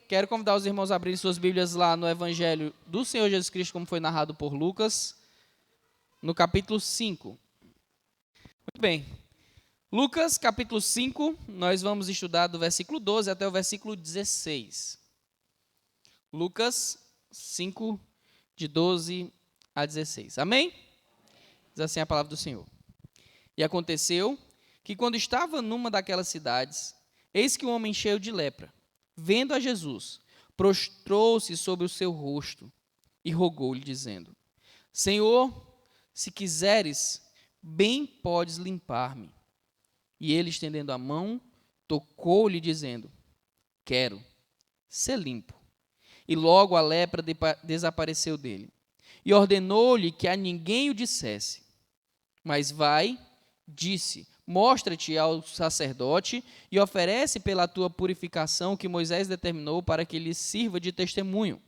Quero convidar os irmãos a abrirem suas Bíblias lá no Evangelho do Senhor Jesus Cristo, como foi narrado por Lucas, no capítulo 5. Muito bem. Lucas, capítulo 5, nós vamos estudar do versículo 12 até o versículo 16. Lucas 5, de 12 a 16. Amém? Diz assim a palavra do Senhor. E aconteceu que, quando estava numa daquelas cidades, eis que um homem cheio de lepra, vendo a Jesus, prostrou-se sobre o seu rosto e rogou-lhe, dizendo: Senhor, se quiseres, bem podes limpar-me. E ele, estendendo a mão, tocou-lhe, dizendo: Quero ser limpo. E logo a lepra desapareceu dele. E ordenou-lhe que a ninguém o dissesse. Mas vai, disse: Mostra-te ao sacerdote e oferece pela tua purificação que Moisés determinou para que lhe sirva de testemunho.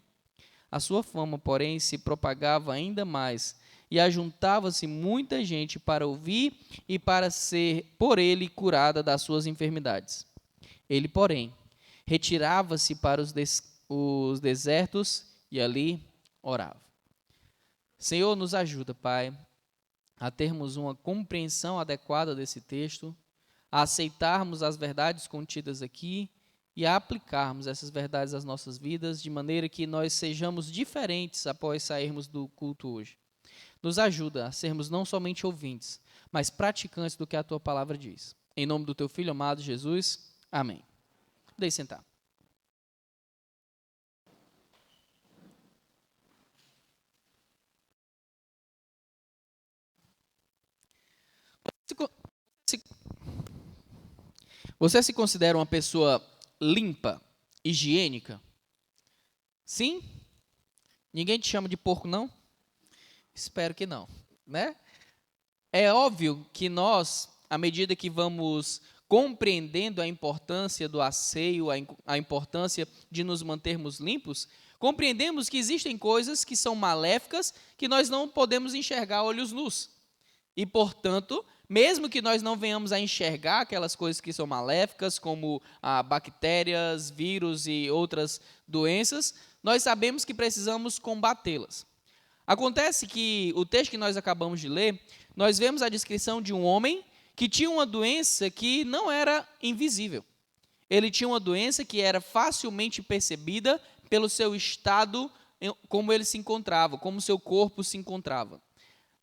A sua fama, porém, se propagava ainda mais, e ajuntava-se muita gente para ouvir e para ser por ele curada das suas enfermidades. Ele, porém, retirava-se para os desertos e ali orava. Senhor, nos ajuda, Pai, a termos uma compreensão adequada desse texto, a aceitarmos as verdades contidas aqui e a aplicarmos essas verdades às nossas vidas, de maneira que nós sejamos diferentes após sairmos do culto hoje. Nos ajuda a sermos não somente ouvintes, mas praticantes do que a Tua palavra diz. Em nome do Teu Filho amado Jesus, amém. Podem sentar. Você se considera uma pessoa limpa, higiênica? Sim? Ninguém te chama de porco, não? Espero que não, né? É óbvio que nós, à medida que vamos compreendendo a importância do asseio, a importância de nos mantermos limpos, compreendemos que existem coisas que são maléficas que nós não podemos enxergar a olhos nus. E, portanto, mesmo que nós não venhamos a enxergar aquelas coisas que são maléficas, como bactérias, vírus e outras doenças, nós sabemos que precisamos combatê-las. Acontece que o texto que nós acabamos de ler, nós vemos a descrição de um homem que tinha uma doença que não era invisível. Ele tinha uma doença que era facilmente percebida pelo seu estado, como ele se encontrava, como o seu corpo se encontrava.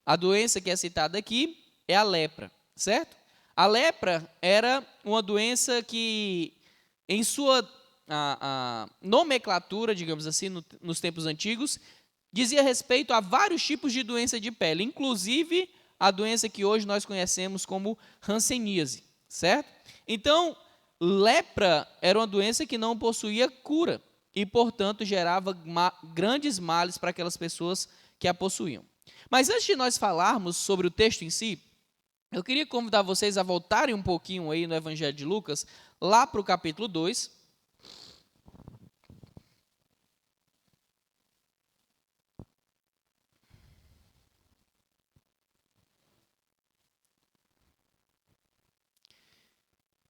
A doença que é citada aqui é a lepra, certo? A lepra era uma doença que, em sua nomenclatura, digamos assim, nos tempos antigos, dizia respeito a vários tipos de doença de pele, inclusive a doença que hoje nós conhecemos como hanseníase, certo? Então, lepra era uma doença que não possuía cura e, portanto, gerava grandes males para aquelas pessoas que a possuíam. Mas antes de nós falarmos sobre o texto em si, eu queria convidar vocês a voltarem um pouquinho aí no Evangelho de Lucas, lá para o capítulo 2.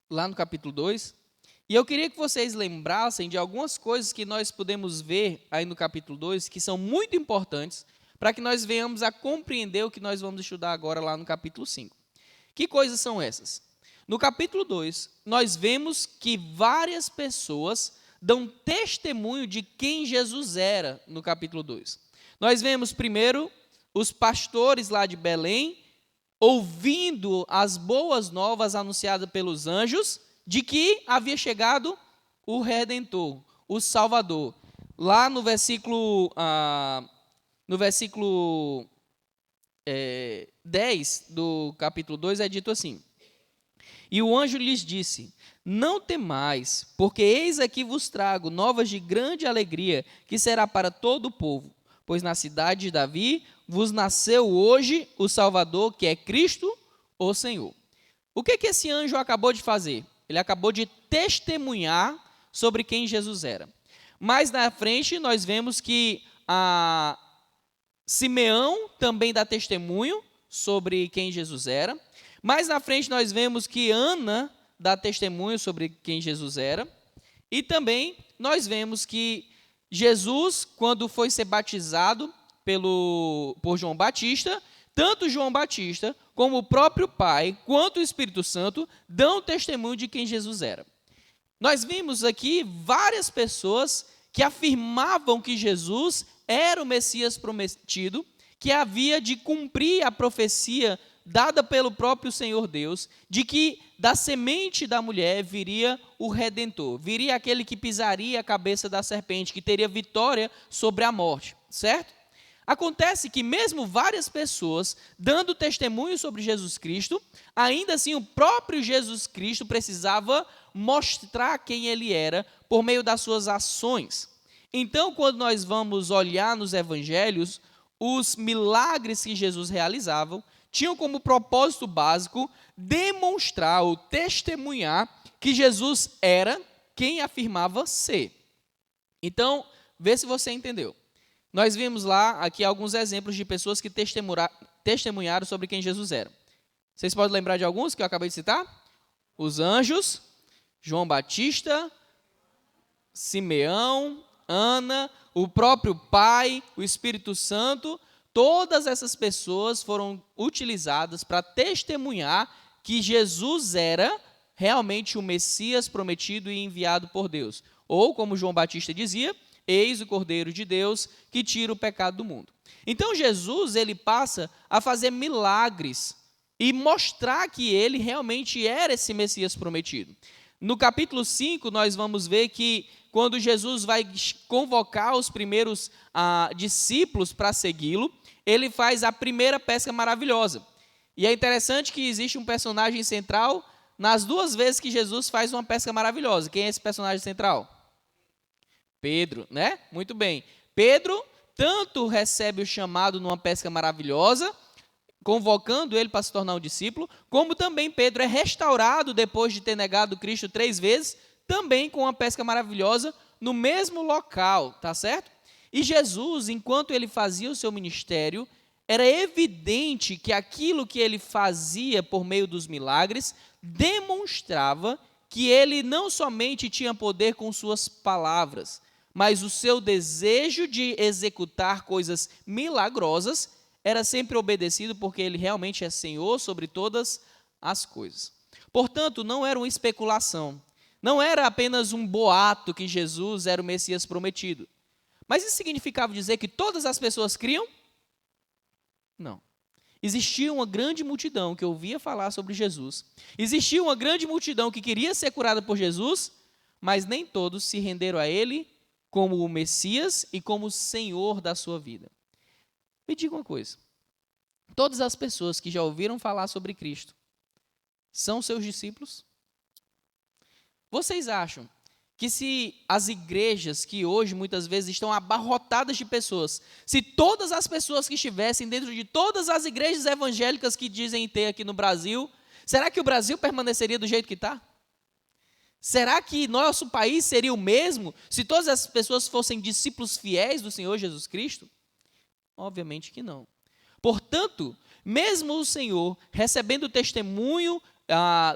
Lá no capítulo 2. E eu queria que vocês lembrassem de algumas coisas que nós podemos ver aí no capítulo 2, que são muito importantes, para que nós venhamos a compreender o que nós vamos estudar agora lá no capítulo 5. Que coisas são essas? No capítulo 2, nós vemos que várias pessoas dão testemunho de quem Jesus era no capítulo 2. Nós vemos primeiro os pastores lá de Belém, ouvindo as boas novas anunciadas pelos anjos, de que havia chegado o Redentor, o Salvador. Lá no versículo 10 do capítulo 2 é dito assim: E o anjo lhes disse: Não temais, porque eis aqui vos trago novas de grande alegria, que será para todo o povo. Pois na cidade de Davi vos nasceu hoje o Salvador, que é Cristo, o Senhor. O que esse anjo acabou de fazer? Ele acabou de testemunhar sobre quem Jesus era. Mais na frente, nós vemos que Simeão também dá testemunho sobre quem Jesus era. Mais na frente, nós vemos que Ana dá testemunho sobre quem Jesus era. E também nós vemos que Jesus, quando foi ser batizado por João Batista, tanto João Batista, como o próprio Pai, quanto o Espírito Santo, dão testemunho de quem Jesus era. Nós vimos aqui várias pessoas que afirmavam que Jesus era o Messias prometido, que havia de cumprir a profecia dada pelo próprio Senhor Deus, de que da semente da mulher viria o Redentor, viria aquele que pisaria a cabeça da serpente, que teria vitória sobre a morte, certo? Acontece que mesmo várias pessoas dando testemunho sobre Jesus Cristo, ainda assim o próprio Jesus Cristo precisava mostrar quem ele era por meio das suas ações. Então, quando nós vamos olhar nos evangelhos, os milagres que Jesus realizava tinham como propósito básico demonstrar ou testemunhar que Jesus era quem afirmava ser. Então, vê se você entendeu. Nós vimos lá aqui alguns exemplos de pessoas que testemunharam sobre quem Jesus era. Vocês podem lembrar de alguns que eu acabei de citar? Os anjos, João Batista, Simeão, Ana, o próprio Pai, o Espírito Santo. Todas essas pessoas foram utilizadas para testemunhar que Jesus era realmente o Messias prometido e enviado por Deus. Ou, como João Batista dizia, eis o Cordeiro de Deus que tira o pecado do mundo. Então Jesus, ele passa a fazer milagres e mostrar que ele realmente era esse Messias prometido. No capítulo 5, nós vamos ver que quando Jesus vai convocar os primeiros discípulos para segui-lo, ele faz a primeira pesca maravilhosa. E é interessante que existe um personagem central nas duas vezes que Jesus faz uma pesca maravilhosa. Quem é esse personagem central? Pedro, né? Muito bem. Pedro tanto recebe o chamado numa pesca maravilhosa, convocando ele para se tornar um discípulo, como também Pedro é restaurado depois de ter negado Cristo 3 vezes, também com uma pesca maravilhosa no mesmo local, tá certo? E Jesus, enquanto ele fazia o seu ministério, era evidente que aquilo que ele fazia por meio dos milagres demonstrava que ele não somente tinha poder com suas palavras, mas o seu desejo de executar coisas milagrosas era sempre obedecido porque ele realmente é Senhor sobre todas as coisas. Portanto, não era uma especulação, não era apenas um boato que Jesus era o Messias prometido. Mas isso significava dizer que todas as pessoas criam? Não. Existia uma grande multidão que ouvia falar sobre Jesus. Existia uma grande multidão que queria ser curada por Jesus, mas nem todos se renderam a ele como o Messias e como o Senhor da sua vida. Me diga uma coisa. Todas as pessoas que já ouviram falar sobre Cristo são seus discípulos? Vocês acham que se as igrejas que hoje muitas vezes estão abarrotadas de pessoas, se todas as pessoas que estivessem dentro de todas as igrejas evangélicas que dizem ter aqui no Brasil, será que o Brasil permaneceria do jeito que está? Será que nosso país seria o mesmo se todas as pessoas fossem discípulos fiéis do Senhor Jesus Cristo? Obviamente que não. Portanto, mesmo o Senhor recebendo o testemunho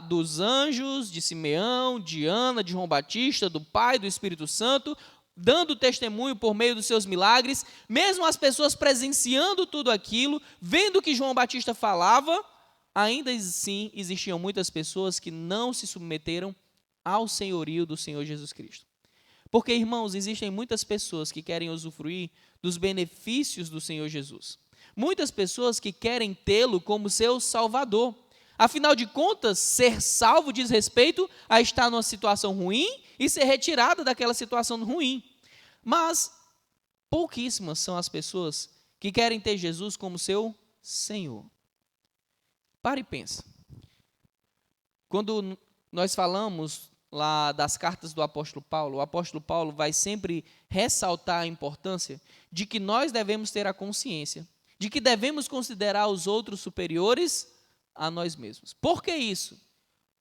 dos anjos, de Simeão, de Ana, de João Batista, do Pai, do Espírito Santo, dando testemunho por meio dos seus milagres, mesmo as pessoas presenciando tudo aquilo, vendo o que João Batista falava, ainda assim existiam muitas pessoas que não se submeteram ao senhorio do Senhor Jesus Cristo. Porque, irmãos, existem muitas pessoas que querem usufruir dos benefícios do Senhor Jesus. Muitas pessoas que querem tê-lo como seu Salvador. Afinal de contas, ser salvo diz respeito a estar numa situação ruim e ser retirado daquela situação ruim. Mas pouquíssimas são as pessoas que querem ter Jesus como seu Senhor. Pare e pensa. Quando nós falamos lá das cartas do apóstolo Paulo, o apóstolo Paulo vai sempre ressaltar a importância de que nós devemos ter a consciência, de que devemos considerar os outros superiores a nós mesmos. Por que isso?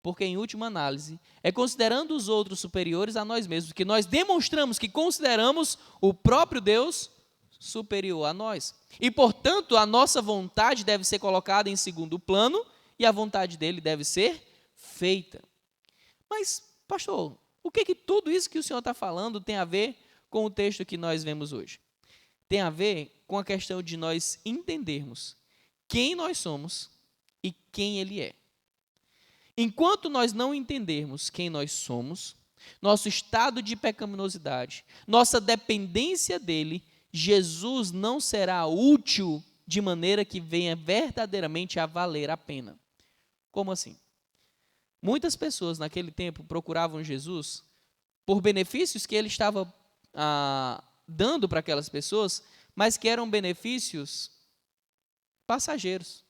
Porque, em última análise, é considerando os outros superiores a nós mesmos que nós demonstramos que consideramos o próprio Deus superior a nós. E, portanto, a nossa vontade deve ser colocada em segundo plano e a vontade dele deve ser feita. Mas, pastor, O que tudo isso que o Senhor está falando tem a ver com o texto que nós vemos hoje? Tem a ver com a questão de nós entendermos quem nós somos e quem Ele é. Enquanto nós não entendermos quem nós somos, nosso estado de pecaminosidade, nossa dependência dEle, Jesus não será útil de maneira que venha verdadeiramente a valer a pena. Como assim? Muitas pessoas naquele tempo procuravam Jesus por benefícios que Ele estava dando para aquelas pessoas, mas que eram benefícios passageiros.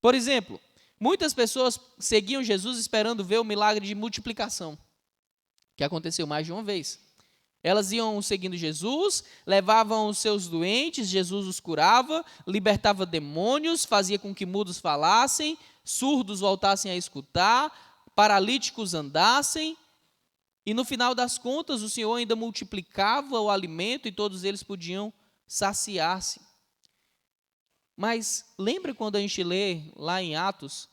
Por exemplo, muitas pessoas seguiam Jesus esperando ver o milagre de multiplicação, que aconteceu mais de uma vez. Elas iam seguindo Jesus, levavam os seus doentes, Jesus os curava, libertava demônios, fazia com que mudos falassem, surdos voltassem a escutar, paralíticos andassem, e no final das contas o Senhor ainda multiplicava o alimento e todos eles podiam saciar-se. Mas lembra quando a gente lê lá em Atos,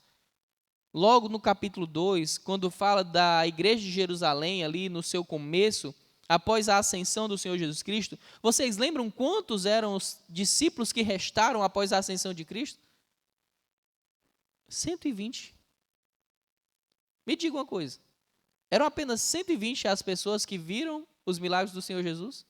logo no capítulo 2, quando fala da igreja de Jerusalém, ali no seu começo, após a ascensão do Senhor Jesus Cristo, vocês lembram quantos eram os discípulos que restaram após a ascensão de Cristo? 120. Me diga uma coisa, eram apenas 120 as pessoas que viram os milagres do Senhor Jesus?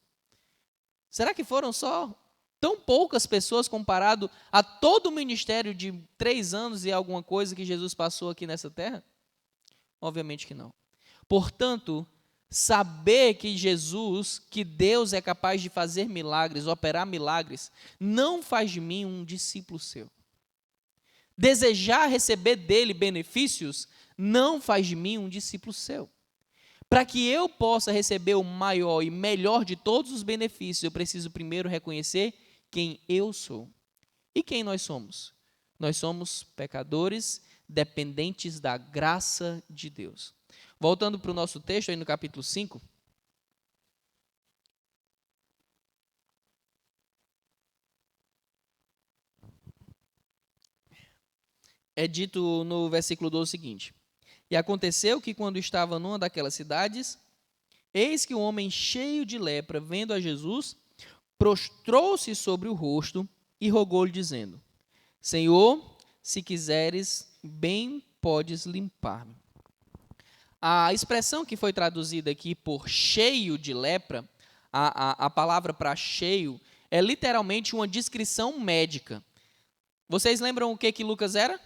Será que foram só tão poucas pessoas comparado a todo o ministério de 3 anos e alguma coisa que Jesus passou aqui nessa terra? Obviamente que não. Portanto, saber que Jesus, que Deus é capaz de fazer milagres, operar milagres, não faz de mim um discípulo seu. Desejar receber dele benefícios não faz de mim um discípulo seu. Para que eu possa receber o maior e melhor de todos os benefícios, eu preciso primeiro reconhecer quem eu sou. E quem nós somos? Nós somos pecadores dependentes da graça de Deus. Voltando para o nosso texto, aí no capítulo 5. É dito no versículo 12 o seguinte: E aconteceu que quando estava numa daquelas cidades, eis que um homem cheio de lepra, vendo a Jesus, prostrou-se sobre o rosto e rogou-lhe, dizendo: Senhor, se quiseres, bem podes limpar-me. A expressão que foi traduzida aqui por cheio de lepra, a palavra para cheio, é literalmente uma descrição médica. Vocês lembram o que Lucas era?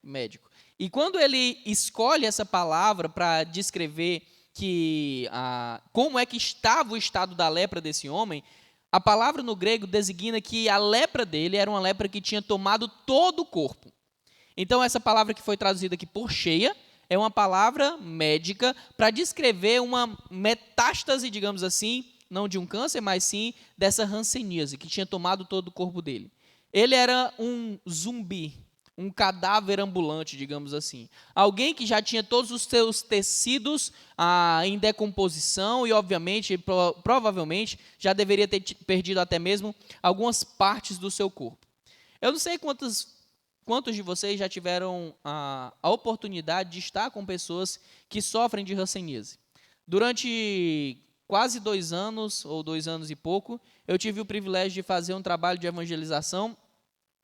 Médico. E quando ele escolhe essa palavra para descrever como é que estava o estado da lepra desse homem, a palavra no grego designa que a lepra dele era uma lepra que tinha tomado todo o corpo. Então, essa palavra que foi traduzida aqui por cheia é uma palavra médica para descrever uma metástase, digamos assim, não de um câncer, mas sim dessa hanseníase, que tinha tomado todo o corpo dele. Ele era um zumbi, um cadáver ambulante, digamos assim. Alguém que já tinha todos os seus tecidos em decomposição e, obviamente, provavelmente, já deveria ter perdido até mesmo algumas partes do seu corpo. Eu não sei quantos de vocês já tiveram a oportunidade de estar com pessoas que sofrem de hanseníase. Durante quase 2 anos, ou 2 anos e pouco, eu tive o privilégio de fazer um trabalho de evangelização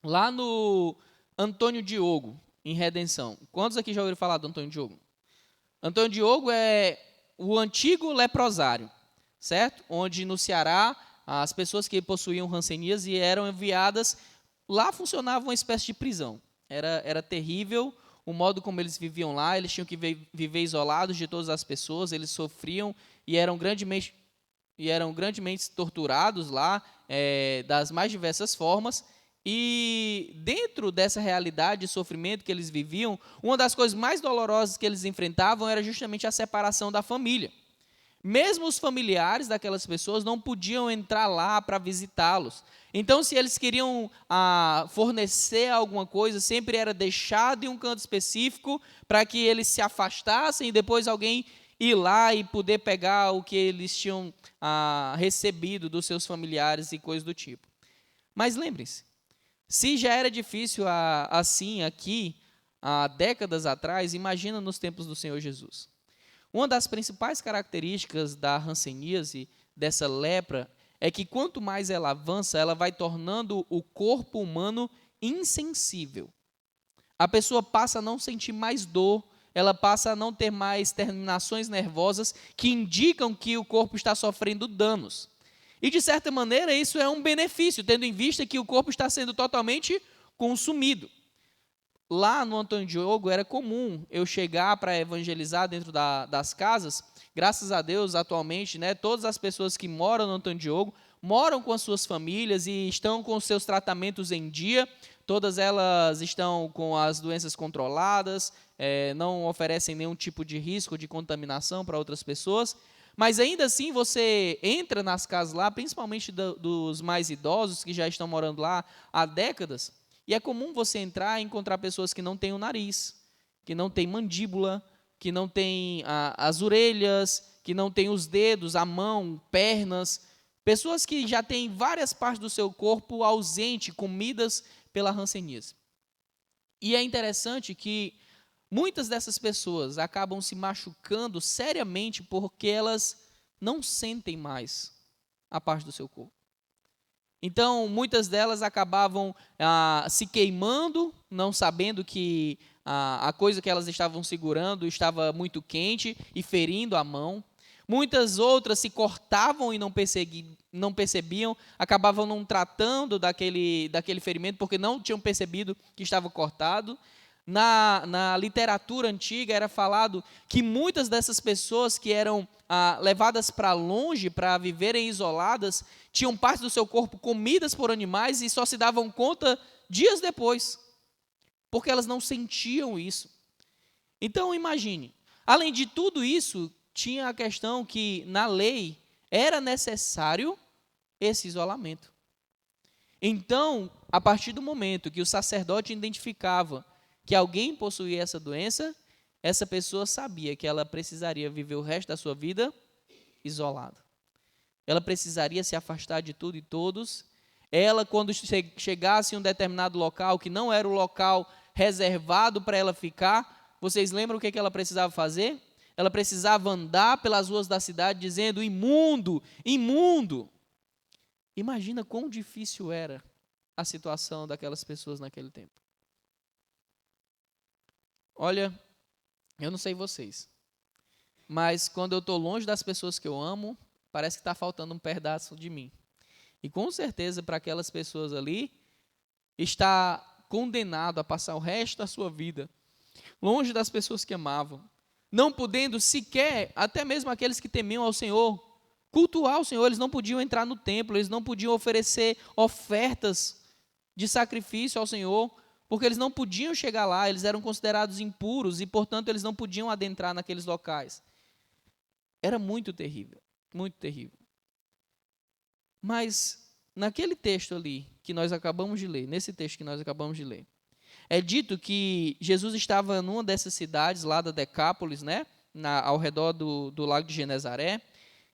lá no Antônio Diogo, em Redenção. Quantos aqui já ouviram falar do Antônio Diogo? Antônio Diogo é o antigo leprosário, certo? Onde no Ceará, as pessoas que possuíam hanseníase eram enviadas, lá funcionava uma espécie de prisão. Era terrível o modo como eles viviam lá, eles tinham que viver isolados de todas as pessoas, eles sofriam e eram grandemente torturados lá, das mais diversas formas. E dentro dessa realidade de sofrimento que eles viviam, uma das coisas mais dolorosas que eles enfrentavam era justamente a separação da família. Mesmo os familiares daquelas pessoas não podiam entrar lá para visitá-los. Então, se eles queriam fornecer alguma coisa, sempre era deixado em um canto específico para que eles se afastassem e depois alguém ir lá e poder pegar o que eles tinham recebido dos seus familiares e coisas do tipo. Mas lembrem-se, se já era difícil assim aqui, há décadas atrás, imagina nos tempos do Senhor Jesus. Uma das principais características da hanseníase, dessa lepra, é que quanto mais ela avança, ela vai tornando o corpo humano insensível. A pessoa passa a não sentir mais dor, ela passa a não ter mais terminações nervosas que indicam que o corpo está sofrendo danos. E, de certa maneira, isso é um benefício, tendo em vista que o corpo está sendo totalmente consumido. Lá no Antônio Diogo era comum eu chegar para evangelizar dentro das casas. Graças a Deus, atualmente, todas as pessoas que moram no Antônio Diogo moram com as suas famílias e estão com os seus tratamentos em dia. Todas elas estão com as doenças controladas, não oferecem nenhum tipo de risco de contaminação para outras pessoas. Mas ainda assim você entra nas casas lá, principalmente dos mais idosos que já estão morando lá há décadas, e é comum você entrar e encontrar pessoas que não têm o nariz, que não têm mandíbula, que não têm as orelhas, que não têm os dedos, a mão, pernas. Pessoas que já têm várias partes do seu corpo ausente, comidas pela hanseníase. E é interessante que muitas dessas pessoas acabam se machucando seriamente porque elas não sentem mais a parte do seu corpo. Então, muitas delas acabavam se queimando, não sabendo que a coisa que elas estavam segurando estava muito quente e ferindo a mão. Muitas outras se cortavam e não percebiam, acabavam não tratando daquele ferimento porque não tinham percebido que estava cortado. Na literatura antiga era falado que muitas dessas pessoas que eram levadas para longe, para viverem isoladas, tinham partes do seu corpo comidas por animais e só se davam conta dias depois, porque elas não sentiam isso. Então, imagine, além de tudo isso, tinha a questão que na lei era necessário esse isolamento. Então, a partir do momento que o sacerdote identificava que alguém possuía essa doença, essa pessoa sabia que ela precisaria viver o resto da sua vida isolada. Ela precisaria se afastar de tudo e todos. Ela, quando chegasse em um determinado local, que não era o local reservado para ela ficar, vocês lembram o que ela precisava fazer? Ela precisava andar pelas ruas da cidade dizendo: imundo, imundo. Imagina quão difícil era a situação daquelas pessoas naquele tempo. Olha, eu não sei vocês, mas quando eu estou longe das pessoas que eu amo, parece que está faltando um pedaço de mim. E com certeza para aquelas pessoas ali, está condenado a passar o resto da sua vida longe das pessoas que amavam, não podendo sequer, até mesmo aqueles que temiam ao Senhor, cultuar o Senhor. Eles não podiam entrar no templo, eles não podiam oferecer ofertas de sacrifício ao Senhor, porque eles não podiam chegar lá, eles eram considerados impuros e, portanto, eles não podiam adentrar naqueles locais. Era muito terrível, muito terrível. Mas, naquele texto ali que nós acabamos de ler, nesse texto que nós acabamos de ler, é dito que Jesus estava numa dessas cidades lá da Decápolis, ao redor do lago de Genezaré,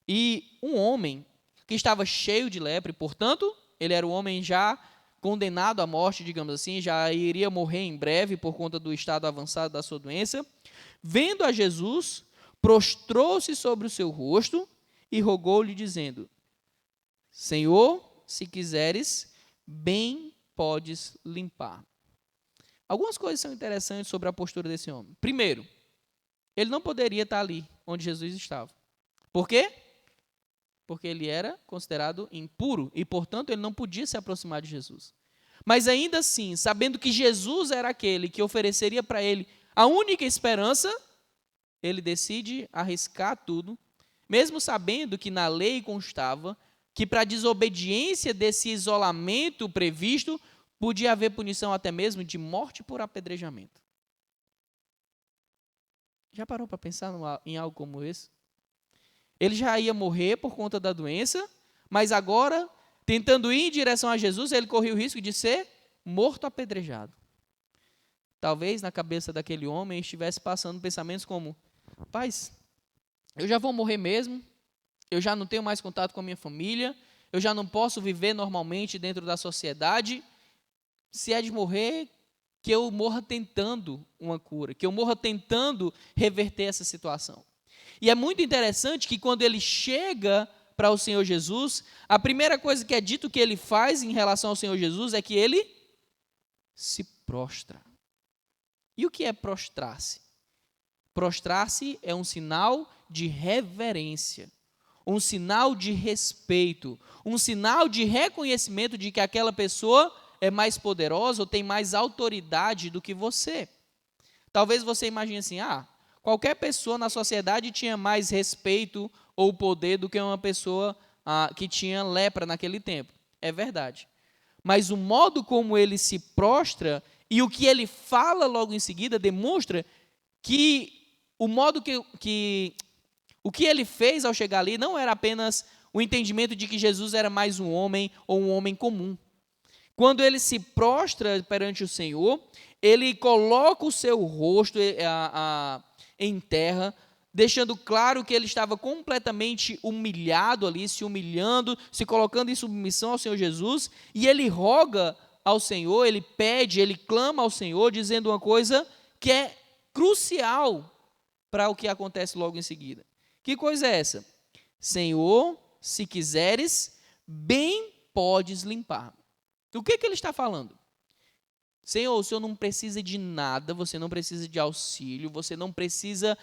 e um homem que estava cheio de lepra, e, portanto, ele era um homem já condenado à morte, digamos assim, já iria morrer em breve por conta do estado avançado da sua doença, vendo a Jesus, prostrou-se sobre o seu rosto e rogou-lhe, dizendo: Senhor, se quiseres, bem podes limpar. Algumas coisas são interessantes sobre a postura desse homem. Primeiro, ele não poderia estar ali onde Jesus estava. Por quê? Porque ele era considerado impuro e, portanto, ele não podia se aproximar de Jesus. Mas ainda assim, sabendo que Jesus era aquele que ofereceria para ele a única esperança, ele decide arriscar tudo, mesmo sabendo que na lei constava que para a desobediência desse isolamento previsto, podia haver punição até mesmo de morte por apedrejamento. Já parou para pensar em algo como esse? Ele já ia morrer por conta da doença, mas agora, tentando ir em direção a Jesus, ele corria o risco de ser morto apedrejado. Talvez na cabeça daquele homem estivesse passando pensamentos como: Paz, eu já vou morrer mesmo, eu já não tenho mais contato com a minha família, eu já não posso viver normalmente dentro da sociedade. Se é de morrer, que eu morra tentando uma cura, que eu morra tentando reverter essa situação. E é muito interessante que quando ele chega para o Senhor Jesus, a primeira coisa que é dito que ele faz em relação ao Senhor Jesus é que ele se prostra. E o que é prostrar-se? Prostrar-se é um sinal de reverência, um sinal de respeito, um sinal de reconhecimento de que aquela pessoa é mais poderosa ou tem mais autoridade do que você. Talvez você imagine assim, qualquer pessoa na sociedade tinha mais respeito ou poder do que uma pessoa que tinha lepra naquele tempo. É verdade. Mas o modo como ele se prostra e o que ele fala logo em seguida demonstra que o que ele fez ao chegar ali não era apenas o entendimento de que Jesus era mais um homem ou um homem comum. Quando ele se prostra perante o Senhor, ele coloca o seu rosto em terra, deixando claro que ele estava completamente humilhado ali, se humilhando, se colocando em submissão ao Senhor Jesus, e ele roga ao Senhor, ele pede, ele clama ao Senhor, dizendo uma coisa que é crucial para o que acontece logo em seguida. Que coisa é essa? Senhor, se quiseres, bem podes limpar. O que ele está falando? Senhor, o Senhor não precisa de nada, você não precisa de auxílio, você não precisa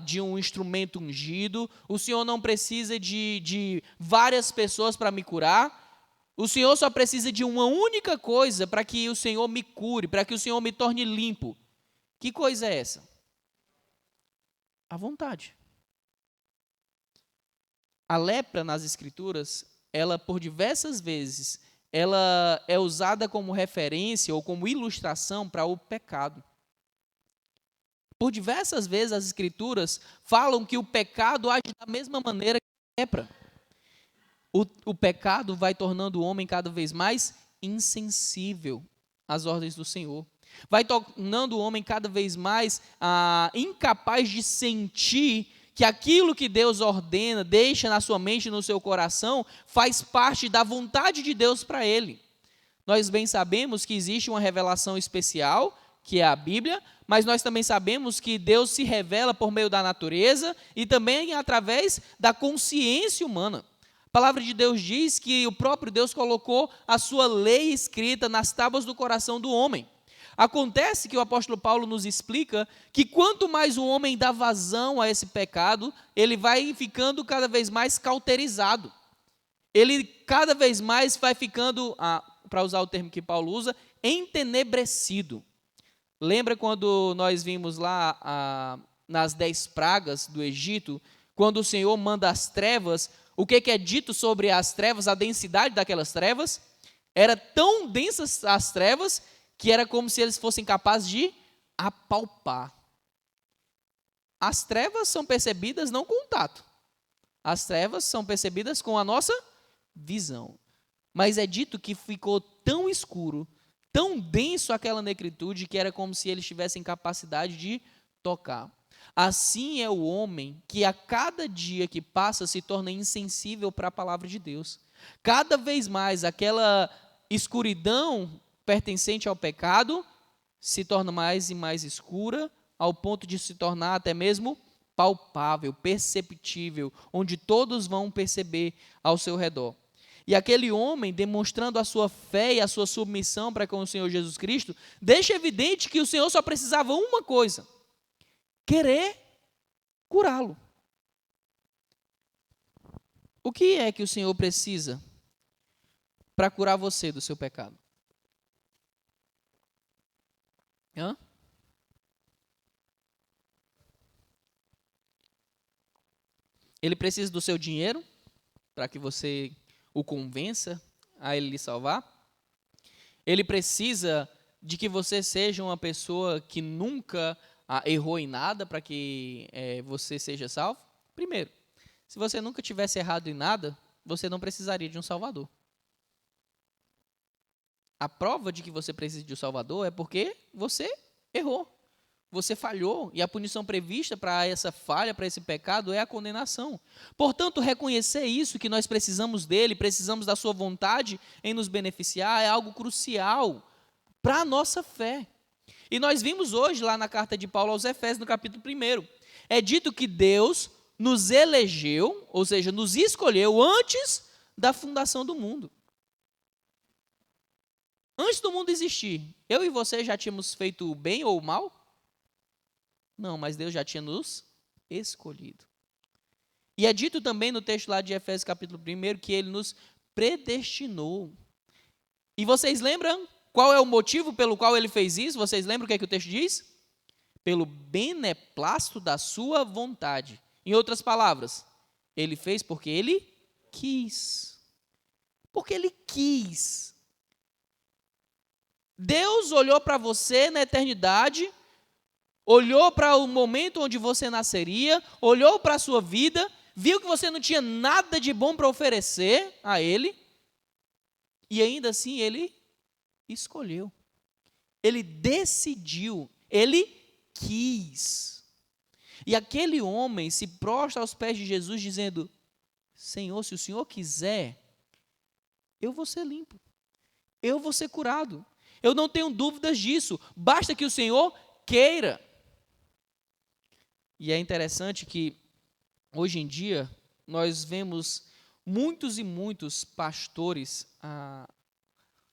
de um instrumento ungido, o Senhor não precisa de várias pessoas para me curar, o Senhor só precisa de uma única coisa para que o Senhor me cure, para que o Senhor me torne limpo. Que coisa é essa? A vontade. A lepra nas Escrituras, ela por diversas vezes, ela é usada como referência ou como ilustração para o pecado. Por diversas vezes as Escrituras falam que o pecado age da mesma maneira que a lepra. O pecado vai tornando o homem cada vez mais insensível às ordens do Senhor. Vai tornando o homem cada vez mais incapaz de sentir que aquilo que Deus ordena, deixa na sua mente e no seu coração, faz parte da vontade de Deus para ele. Nós bem sabemos que existe uma revelação especial, que é a Bíblia, mas nós também sabemos que Deus se revela por meio da natureza e também através da consciência humana. A palavra de Deus diz que o próprio Deus colocou a sua lei escrita nas tábuas do coração do homem. Acontece que o apóstolo Paulo nos explica que quanto mais o homem dá vazão a esse pecado, ele vai ficando cada vez mais cauterizado. Ele cada vez mais vai ficando, para usar o termo que Paulo usa, entenebrecido. Lembra quando nós vimos lá nas 10 pragas do Egito, quando o Senhor manda as trevas, o que é dito sobre as trevas, a densidade daquelas trevas? Era tão densas as trevas que era como se eles fossem capazes de apalpar. As trevas são percebidas não com o tato. As trevas são percebidas com a nossa visão. Mas é dito que ficou tão escuro, tão denso aquela negritude, que era como se eles tivessem capacidade de tocar. Assim é o homem que a cada dia que passa se torna insensível para a palavra de Deus. Cada vez mais aquela escuridão pertencente ao pecado se torna mais e mais escura, ao ponto de se tornar até mesmo palpável, perceptível, onde todos vão perceber ao seu redor. E aquele homem, demonstrando a sua fé e a sua submissão para com o Senhor Jesus Cristo, deixa evidente que o Senhor só precisava uma coisa: querer curá-lo. O que é que o Senhor precisa para curar você do seu pecado? Ele precisa do seu dinheiro para que você o convença a ele lhe salvar? Ele precisa de que você seja uma pessoa que nunca errou em nada para que você seja salvo? Primeiro, se você nunca tivesse errado em nada, você não precisaria de um Salvador. A prova de que você precisa de um Salvador é porque você errou, você falhou, e a punição prevista para essa falha, para esse pecado, é a condenação. Portanto, reconhecer isso, que nós precisamos dele, precisamos da sua vontade em nos beneficiar, é algo crucial para a nossa fé. E nós vimos hoje, lá na carta de Paulo aos Efésios, no capítulo 1, é dito que Deus nos elegeu, ou seja, nos escolheu antes da fundação do mundo. Antes do mundo existir, eu e você já tínhamos feito o bem ou o mal? Não, mas Deus já tinha nos escolhido. E é dito também no texto lá de Efésios capítulo 1 que ele nos predestinou. E vocês lembram qual é o motivo pelo qual ele fez isso? Vocês lembram o que é que o texto diz? Pelo beneplácito da sua vontade. Em outras palavras, ele fez porque ele quis. Porque ele quis. Deus olhou para você na eternidade, olhou para o momento onde você nasceria, olhou para a sua vida, viu que você não tinha nada de bom para oferecer a Ele, e ainda assim Ele escolheu. Ele decidiu, Ele quis. E aquele homem se prostra aos pés de Jesus dizendo: Senhor, se o Senhor quiser, eu vou ser limpo, eu vou ser curado. Eu não tenho dúvidas disso, basta que o Senhor queira. E é interessante que, hoje em dia, nós vemos muitos e muitos pastores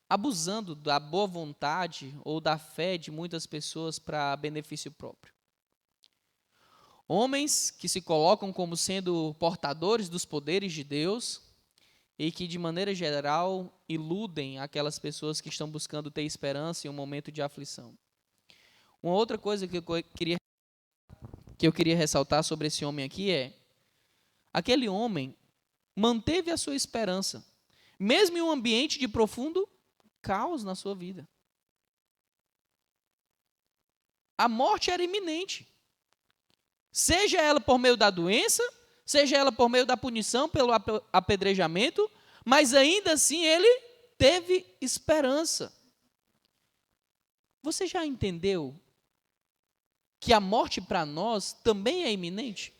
abusando da boa vontade ou da fé de muitas pessoas para benefício próprio. Homens que se colocam como sendo portadores dos poderes de Deus e que, de maneira geral, iludem aquelas pessoas que estão buscando ter esperança em um momento de aflição. Uma outra coisa que eu queria ressaltar sobre esse homem aqui é: aquele homem manteve a sua esperança, mesmo em um ambiente de profundo caos na sua vida. A morte era iminente. Seja ela por meio da doença, seja ela por meio da punição pelo apedrejamento, mas ainda assim ele teve esperança. Você já entendeu que a morte para nós também é iminente?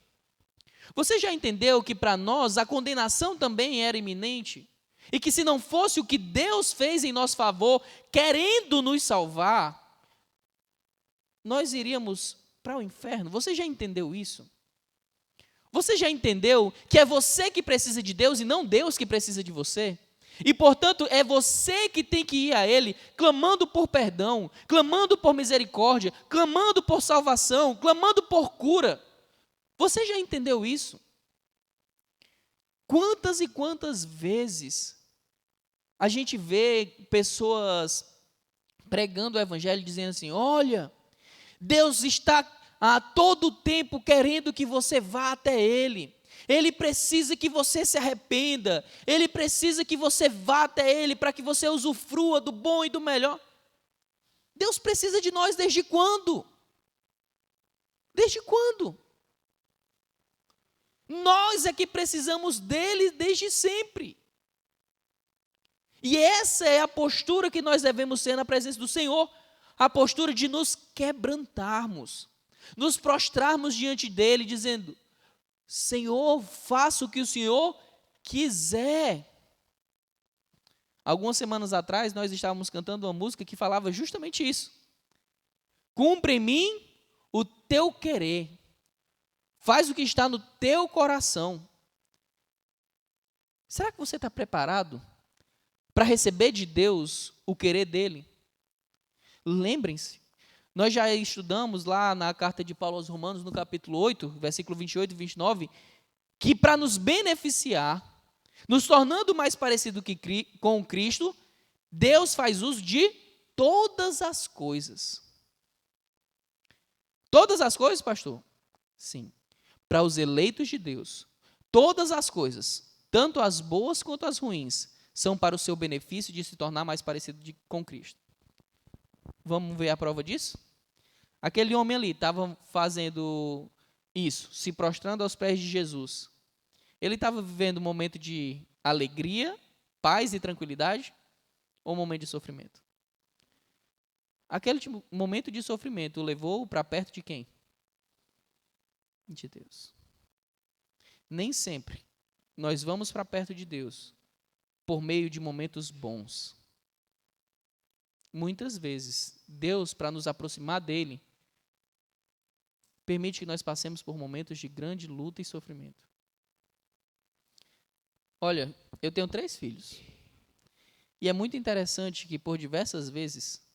Você já entendeu que para nós a condenação também era iminente? E que se não fosse o que Deus fez em nosso favor, querendo nos salvar, nós iríamos para o inferno? Você já entendeu isso? Você já entendeu que é você que precisa de Deus e não Deus que precisa de você? E, portanto, é você que tem que ir a Ele clamando por perdão, clamando por misericórdia, clamando por salvação, clamando por cura. Você já entendeu isso? Quantas e quantas vezes a gente vê pessoas pregando o evangelho dizendo assim: olha, Deus está a todo tempo querendo que você vá até Ele. Ele precisa que você se arrependa. Ele precisa que você vá até Ele para que você usufrua do bom e do melhor. Deus precisa de nós desde quando? Desde quando? Nós é que precisamos dele desde sempre. E essa é a postura que nós devemos ter na presença do Senhor. A postura de nos quebrantarmos, nos prostrarmos diante dele, dizendo: Senhor, faça o que o Senhor quiser. Algumas semanas atrás, nós estávamos cantando uma música que falava justamente isso. Cumpre em mim o teu querer. Faz o que está no teu coração. Será que você está preparado para receber de Deus o querer dele? Lembrem-se, nós já estudamos lá na carta de Paulo aos Romanos, no capítulo 8, versículo 28 e 29, que para nos beneficiar, nos tornando mais parecido com Cristo, Deus faz uso de todas as coisas. Todas as coisas, pastor? Sim. Para os eleitos de Deus, todas as coisas, tanto as boas quanto as ruins, são para o seu benefício de se tornar mais parecido com Cristo. Vamos ver a prova disso? Aquele homem ali estava fazendo isso, se prostrando aos pés de Jesus. Ele estava vivendo um momento de alegria, paz e tranquilidade, ou um momento de sofrimento? Aquele momento de sofrimento o levou para perto de quem? De Deus. Nem sempre nós vamos para perto de Deus por meio de momentos bons. Muitas vezes, Deus, para nos aproximar dele, permite que nós passemos por momentos de grande luta e sofrimento. Olha, eu tenho 3 filhos. E é muito interessante que por diversas vezes,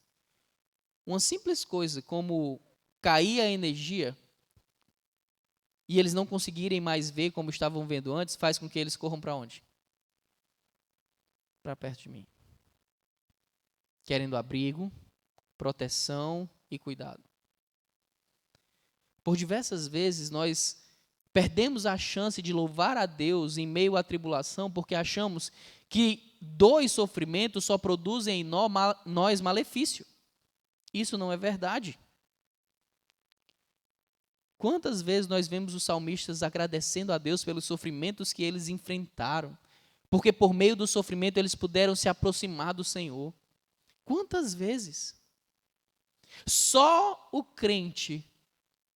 uma simples coisa como cair a energia e eles não conseguirem mais ver como estavam vendo antes, faz com que eles corram para onde? Para perto de mim. Querendo abrigo, proteção e cuidado. Por diversas vezes nós perdemos a chance de louvar a Deus em meio à tribulação porque achamos que dor e sofrimento só produzem em nós malefício. Isso não é verdade. Quantas vezes nós vemos os salmistas agradecendo a Deus pelos sofrimentos que eles enfrentaram, porque por meio do sofrimento eles puderam se aproximar do Senhor. Quantas vezes? Só o crente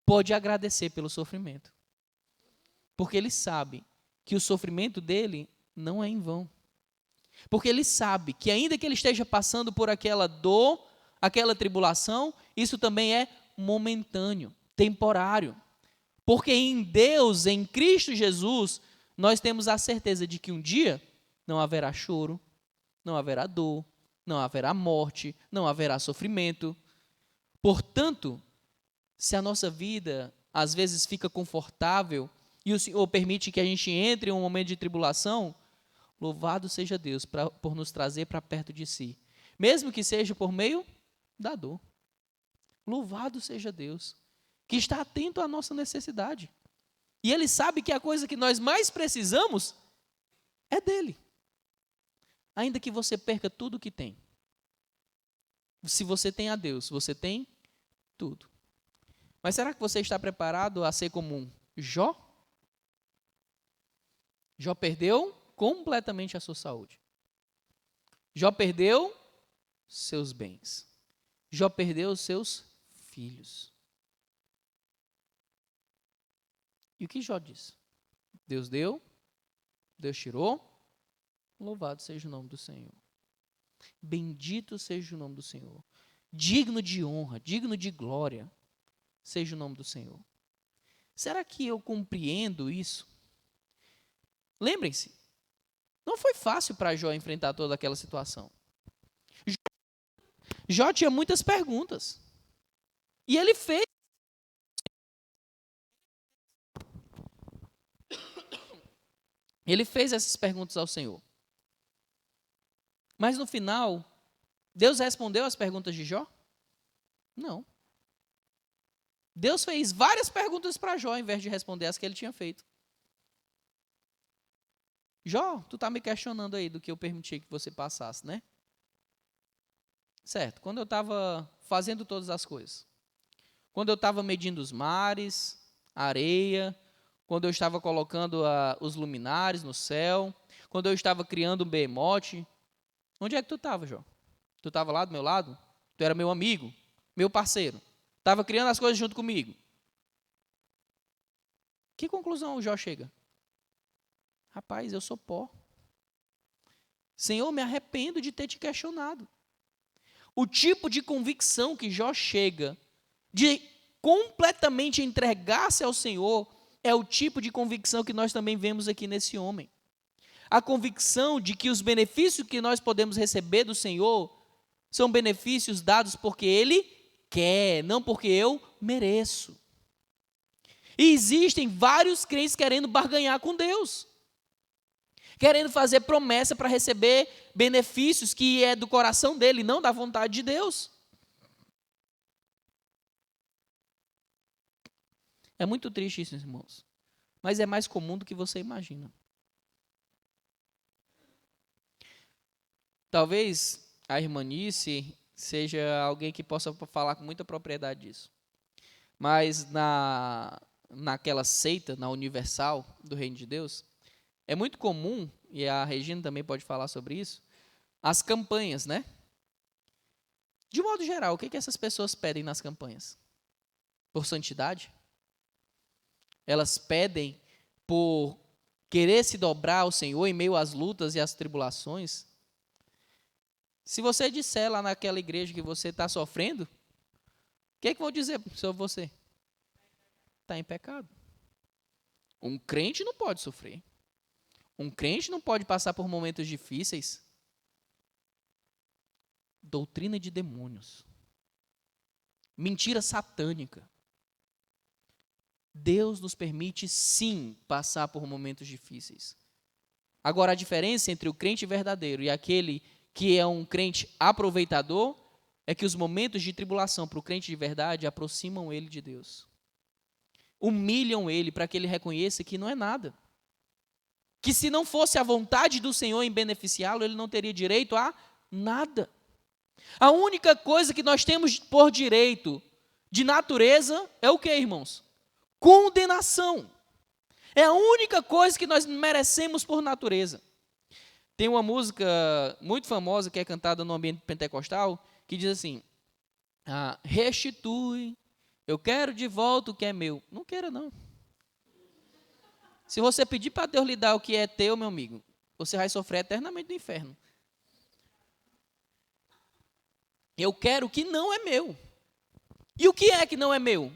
pode agradecer pelo sofrimento, porque ele sabe que o sofrimento dele não é em vão. Porque ele sabe que ainda que ele esteja passando por aquela dor, aquela tribulação, isso também é momentâneo, temporário. Porque em Deus, em Cristo Jesus, nós temos a certeza de que um dia não haverá choro, não haverá dor, não haverá morte, não haverá sofrimento. Portanto, se a nossa vida às vezes fica confortável e o Senhor permite que a gente entre em um momento de tribulação, louvado seja Deus por nos trazer para perto de si, mesmo que seja por meio da dor. Louvado seja Deus, que está atento à nossa necessidade. E Ele sabe que a coisa que nós mais precisamos é dEle. Ainda que você perca tudo o que tem. Se você tem a Deus, você tem tudo. Mas será que você está preparado a ser como um Jó? Jó perdeu completamente a sua saúde. Jó perdeu seus bens. Jó perdeu os seus filhos. E o que Jó disse? Deus deu, Deus tirou, louvado seja o nome do Senhor. Bendito seja o nome do Senhor. Digno de honra, digno de glória, seja o nome do Senhor. Será que eu compreendo isso? Lembrem-se, não foi fácil para Jó enfrentar toda aquela situação. Jó tinha muitas perguntas. E ele fez. Ele fez essas perguntas ao Senhor. Mas no final, Deus respondeu as perguntas de Jó? Não. Deus fez várias perguntas para Jó, ao invés de responder as que ele tinha feito. Jó, tu está me questionando aí do que eu permiti que você passasse, né? Certo, quando eu estava fazendo todas as coisas. Quando eu estava medindo os mares, a areia, quando eu estava colocando os luminares no céu, quando eu estava criando um behemote. Onde é que tu estava, Jó? Tu estava lá do meu lado? Tu era meu amigo, meu parceiro. Estava criando as coisas junto comigo. Que conclusão o Jó chega? Rapaz, eu sou pó. Senhor, me arrependo de ter te questionado. O tipo de convicção que Jó chega, de completamente entregar-se ao Senhor, é o tipo de convicção que nós também vemos aqui nesse homem. A convicção de que os benefícios que nós podemos receber do Senhor são benefícios dados porque Ele quer, não porque eu mereço. E existem vários crentes querendo barganhar com Deus, querendo fazer promessa para receber benefícios que é do coração dele, não da vontade de Deus. É muito triste isso, irmãos, mas é mais comum do que você imagina. Talvez a irmã Nice seja alguém que possa falar com muita propriedade disso. Mas naquela seita, na Universal do Reino de Deus, é muito comum, e a Regina também pode falar sobre isso, as campanhas, né? De modo geral, o que essas pessoas pedem nas campanhas? Por santidade? Elas pedem por querer se dobrar ao Senhor em meio às lutas e às tribulações? Se você disser lá naquela igreja que você está sofrendo, o que vão dizer sobre você? está em pecado. Um crente não pode sofrer. Um crente não pode passar por momentos difíceis. Doutrina de demônios. Mentira satânica. Deus nos permite, sim, passar por momentos difíceis. Agora, a diferença entre o crente verdadeiro e aquele que é um crente aproveitador é que os momentos de tribulação para o crente de verdade aproximam ele de Deus. Humilham ele para que ele reconheça que não é nada. Que se não fosse a vontade do Senhor em beneficiá-lo, ele não teria direito a nada. A única coisa que nós temos por direito de natureza é o que, irmãos? Condenação. É a única coisa que nós merecemos por natureza. Tem uma música muito famosa que é cantada no ambiente pentecostal, que diz assim, restitui, eu quero de volta o que é meu. Não queira, não. Se você pedir para Deus lhe dar o que é teu, meu amigo, você vai sofrer eternamente no inferno. Eu quero o que não é meu. E o que é que não é meu?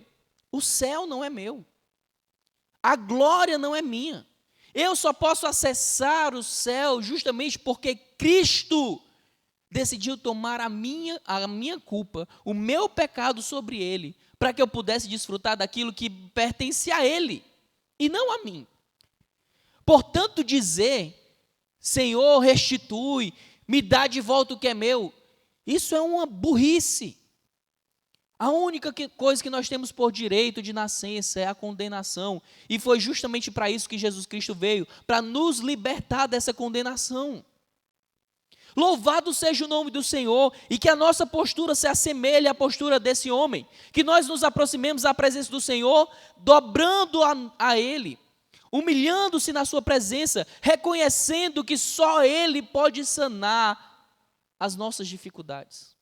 O céu não é meu. A glória não é minha. Eu só posso acessar o céu justamente porque Cristo decidiu tomar a minha culpa, o meu pecado sobre ele, para que eu pudesse desfrutar daquilo que pertence a ele e não a mim. Portanto, dizer, Senhor, restitui, me dá de volta o que é meu, isso é uma burrice. A única coisa que nós temos por direito de nascença é a condenação. E foi justamente para isso que Jesus Cristo veio, para nos libertar dessa condenação. Louvado seja o nome do Senhor e que a nossa postura se assemelhe à postura desse homem. Que nós nos aproximemos à presença do Senhor, dobrando a Ele, humilhando-se na sua presença, reconhecendo que só Ele pode sanar as nossas dificuldades.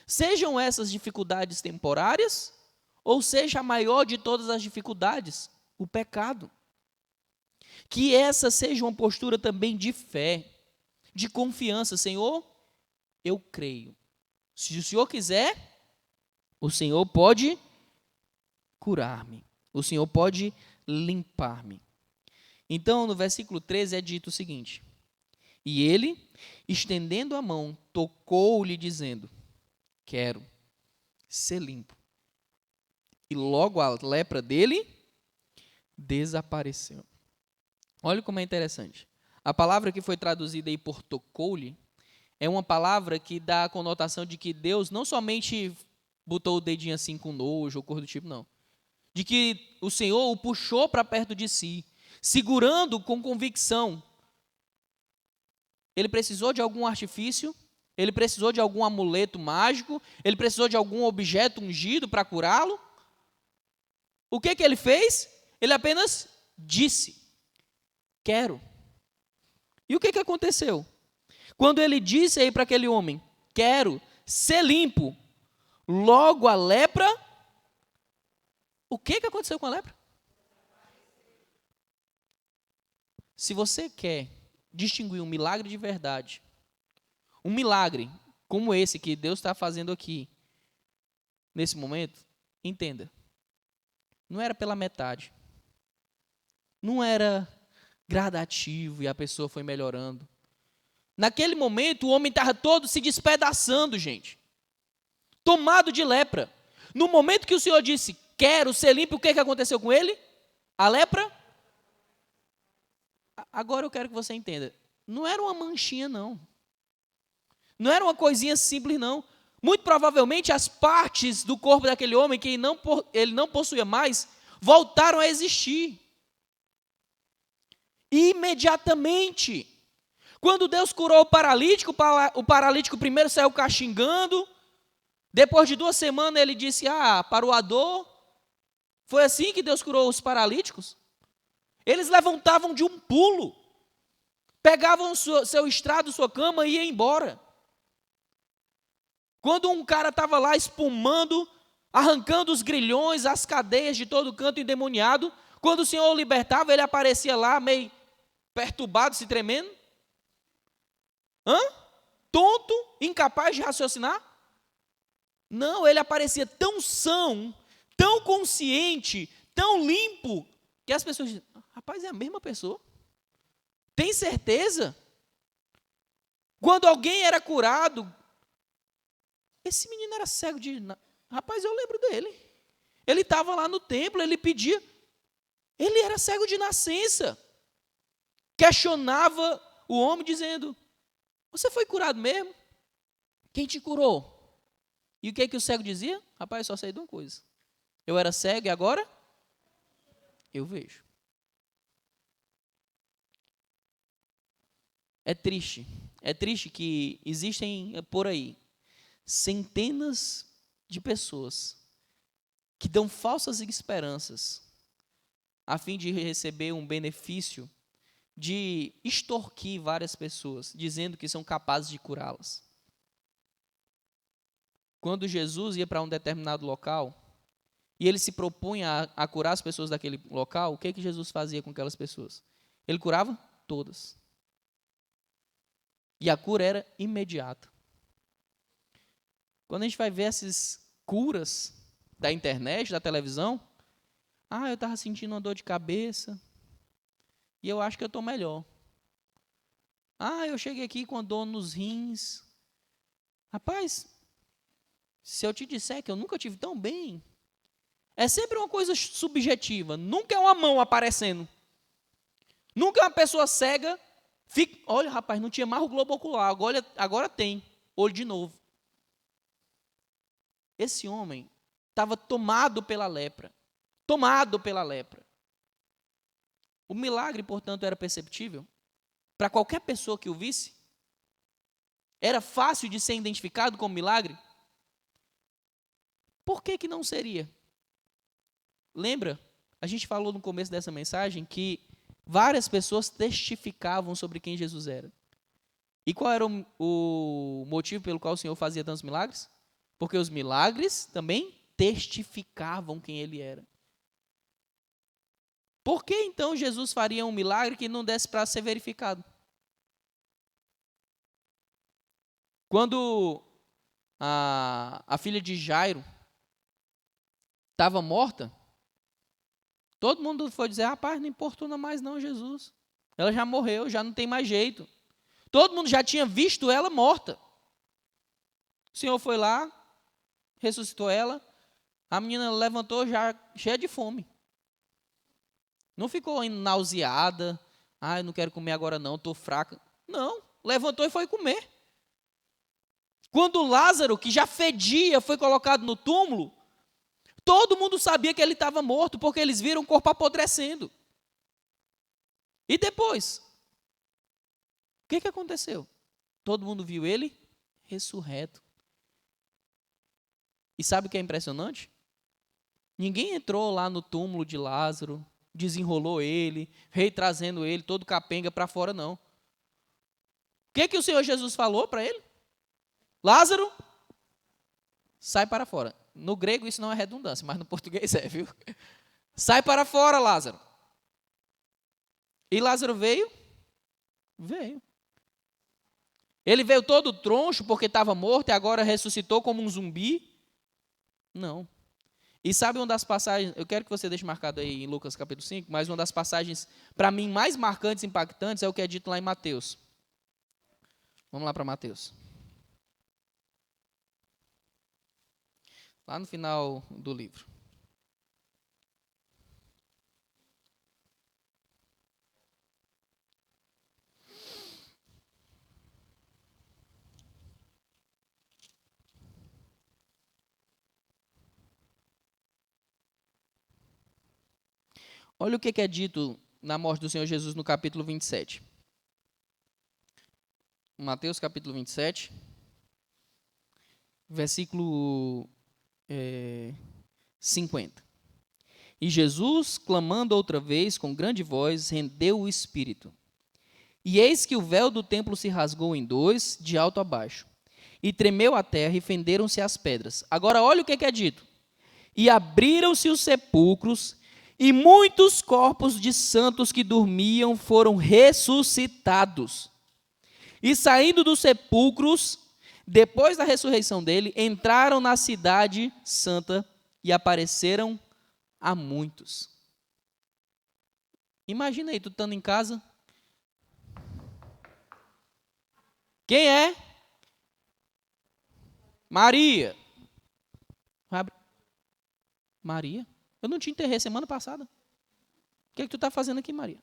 Sejam essas dificuldades temporárias, ou seja a maior de todas as dificuldades, o pecado. Que essa seja uma postura também de fé, de confiança. Senhor, eu creio. Se o Senhor quiser, o Senhor pode curar-me. O Senhor pode limpar-me. Então, no versículo 13 é dito o seguinte: e ele, estendendo a mão, tocou-lhe, dizendo, quero ser limpo. E logo a lepra dele desapareceu. Olha como é interessante. A palavra que foi traduzida aí por tocou-lhe é uma palavra que dá a conotação de que Deus não somente botou o dedinho assim com nojo ou coisa do tipo, não. De que o Senhor o puxou para perto de si, segurando com convicção. Ele precisou de algum artifício? Ele precisou de algum amuleto mágico? Ele precisou de algum objeto ungido para curá-lo? O que ele fez? Ele apenas disse, quero. E o que aconteceu? Quando ele disse aí para aquele homem, quero ser limpo, logo a lepra, o que aconteceu com a lepra? Se você quer distinguir um milagre de verdade, um milagre como esse que Deus está fazendo aqui, nesse momento, entenda, não era pela metade, não era gradativo e a pessoa foi melhorando. Naquele momento, o homem estava todo se despedaçando, gente, tomado de lepra. No momento que o Senhor disse, quero ser limpo, o que aconteceu com ele? A lepra? Agora eu quero que você entenda, não era uma manchinha, não. Não era uma coisinha simples, não. Muito provavelmente as partes do corpo daquele homem que ele não possuía mais, voltaram a existir. Imediatamente. Quando Deus curou o paralítico primeiro saiu caxingando, depois de 2 semanas ele disse, parou a dor. Foi assim que Deus curou os paralíticos? Eles levantavam de um pulo, pegavam seu estrado, sua cama e iam embora. Quando um cara estava lá espumando, arrancando os grilhões, as cadeias de todo canto endemoniado, quando o Senhor o libertava, ele aparecia lá meio perturbado, se tremendo. Tonto, incapaz de raciocinar? Não, ele aparecia tão são, tão consciente, tão limpo, que as pessoas dizem, rapaz, é a mesma pessoa? Tem certeza? Quando alguém era curado, esse menino era cego de... Rapaz, eu lembro dele. Ele estava lá no templo, ele pedia. Ele era cego de nascença. Questionava o homem dizendo, você foi curado mesmo? Quem te curou? E o que o cego dizia? Rapaz, eu só sei de uma coisa. Eu era cego e agora eu vejo. É triste que existem por aí centenas de pessoas que dão falsas esperanças a fim de receber um benefício de extorquir várias pessoas, dizendo que são capazes de curá-las. Quando Jesus ia para um determinado local e ele se propunha a curar as pessoas daquele local, o que Jesus fazia com aquelas pessoas? Ele curava todas. E a cura era imediata. Quando a gente vai ver essas curas da internet, da televisão, eu estava sentindo uma dor de cabeça e eu acho que eu estou melhor. Eu cheguei aqui com dor nos rins. Rapaz, se eu te disser que eu nunca tive tão bem, é sempre uma coisa subjetiva, nunca é uma mão aparecendo. Nunca é uma pessoa cega, olha rapaz, não tinha mais o globo ocular, agora tem, olho de novo. Esse homem estava tomado pela lepra. O milagre, portanto, era perceptível para qualquer pessoa que o visse. Era fácil de ser identificado como milagre. Por que não seria? Lembra? A gente falou no começo dessa mensagem que várias pessoas testificavam sobre quem Jesus era. E qual era o motivo pelo qual o Senhor fazia tantos milagres? Porque os milagres também testificavam quem ele era. Por que então Jesus faria um milagre que não desse para ser verificado? Quando a filha de Jairo estava morta, todo mundo foi dizer, rapaz, não importuna mais não, Jesus. Ela já morreu, já não tem mais jeito. Todo mundo já tinha visto ela morta. O Senhor foi lá, ressuscitou ela, a menina levantou já cheia de fome. Não ficou nauseada, eu não quero comer agora não, estou fraca. Não, levantou e foi comer. Quando Lázaro, que já fedia, foi colocado no túmulo, todo mundo sabia que ele estava morto, porque eles viram o corpo apodrecendo. E depois? O que aconteceu? Todo mundo viu ele ressurreto. E sabe o que é impressionante? Ninguém entrou lá no túmulo de Lázaro, desenrolou ele, veio trazendo ele todo capenga para fora, não. O que o Senhor Jesus falou para ele? Lázaro, sai para fora. No grego isso não é redundância, mas no português é, viu? Sai para fora, Lázaro. E Lázaro veio? Veio. Ele veio todo troncho porque estava morto e agora ressuscitou como um zumbi? Não. E sabe uma das passagens, eu quero que você deixe marcado aí em Lucas capítulo 5, mas uma das passagens, para mim, mais marcantes e impactantes é o que é dito lá em Mateus. Vamos lá para Mateus. Lá no final do livro. Olha o que é dito na morte do Senhor Jesus no capítulo 27. Mateus capítulo 27, versículo 50. E Jesus, clamando outra vez com grande voz, rendeu o espírito. E eis que o véu do templo se rasgou em dois, de alto a baixo. E tremeu a terra e fenderam-se as pedras. Agora olha o que é dito. E abriram-se os sepulcros, e muitos corpos de santos que dormiam foram ressuscitados. E saindo dos sepulcros, depois da ressurreição dele, entraram na cidade santa e apareceram a muitos. Imagina aí, tu estando em casa. Quem é? Maria. Maria? Eu não te enterrei semana passada. O que é que tu está fazendo aqui, Maria?